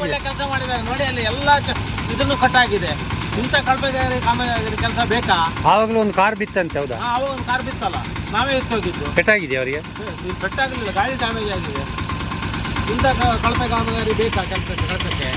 ಒಳ್ಳೆ ಕೆಲಸ ಮಾಡಿದ್ದಾರೆ ನೋಡಿ. ಅಲ್ಲಿ ಎಲ್ಲ ಇದನ್ನು ಕಟ್ಟಾಗಿದೆ. ಇಂಥ ಕಳಪೆಗಾರಿ ಕಾಮಗಾರಿ ಕೆಲಸ ಬೇಕಾ? ಆವಾಗಲೂ ಒಂದು ಕಾರ್ ಬಿತ್ತಂತೆ. ಹೌದಾ? ಅವಾಗ ಒಂದು ಕಾರ್ ಬಿತ್ತಲ್ಲ, ನಾವೇ ಎತ್ತೋಗಿದ್ದು. ಪೆಟ್ಟಾಗಿದೆ ಅವರಿಗೆ? ಪೆಟ್ಟಾಗಲಿಲ್ಲ, ಗಾಡಿ ಡ್ಯಾಮೇಜ್ ಆಗಿದೆ. ಇಂಥ ಕಳಪೆ ಕಾಮಗಾರಿ ಬೇಕಾ ಕೆಲಸಕ್ಕೆ?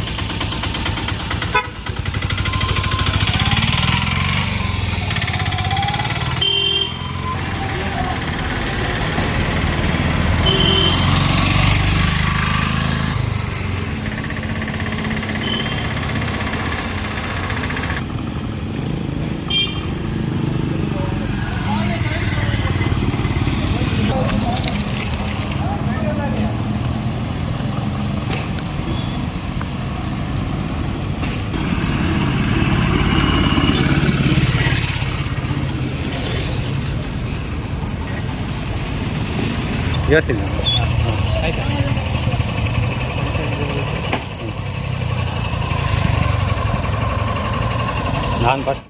ಇವತ್ತಿನ ನಾನು ಫಸ್ಟ್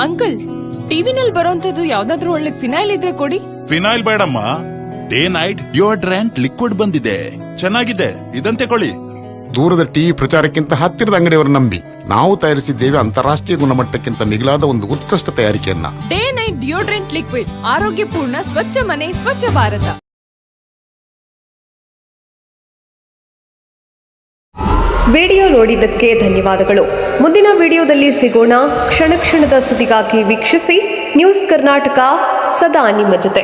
ಅಂಕಲ್, ಟಿವಿನಲ್ಲಿ ಬರೋಂಥದ್ದು ಯಾವ್ದಾದ್ರು ಒಳ್ಳೆ ಫಿನೈಲ್ ಇದ್ರೆ ಕೊಡಿ. ಫಿನೈಲ್ ಬೇಡಮ್ಮ, ಡೇ ನೈಟ್ ಡಿಯೋಡ್ರೆಂಟ್ ಲಿಕ್ವಿಡ್ ಬಂದಿದೆ, ಚೆನ್ನಾಗಿದೆ, ಇದಂತೆ ಕೊಳ್ಳಿ. ದೂರದ ಟಿವಿ ಪ್ರಚಾರಕ್ಕಿಂತ ಹತ್ತಿರದ ಅಂಗಡಿಯವರು ನಂಬಿ ನಾವು ತಯಾರಿಸಿದ್ದೇವೆ ಅಂತಾರಾಷ್ಟ್ರೀಯ ಗುಣಮಟ್ಟಕ್ಕಿಂತ ಮಿಗಿಲಾದ ಒಂದು ಉತ್ಕೃಷ್ಟ ತಯಾರಿಕೆಯನ್ನ. ಡೇ ನೈಟ್ ಡಿಯೋಡ್ರೆಂಟ್ ಲಿಕ್ವಿಡ್, ಆರೋಗ್ಯಪೂರ್ಣ ಸ್ವಚ್ಛ ಮನೆ, ಸ್ವಚ್ಛ ಭಾರತ. ವಿಡಿಯೋ ನೋಡಿದ್ದಕ್ಕೆ ಧನ್ಯವಾದಗಳು. ಮುಂದಿನ ವಿಡಿಯೋದಲ್ಲಿ ಸಿಗೋಣ. ಕ್ಷಣ ಕ್ಷಣದ ಸುದ್ದಿಗಾಗಿ ವೀಕ್ಷಿಸಿ ನ್ಯೂಸ್ ಕರ್ನಾಟಕ, ಸದಾ ನಿಮ್ಮ ಜೊತೆ.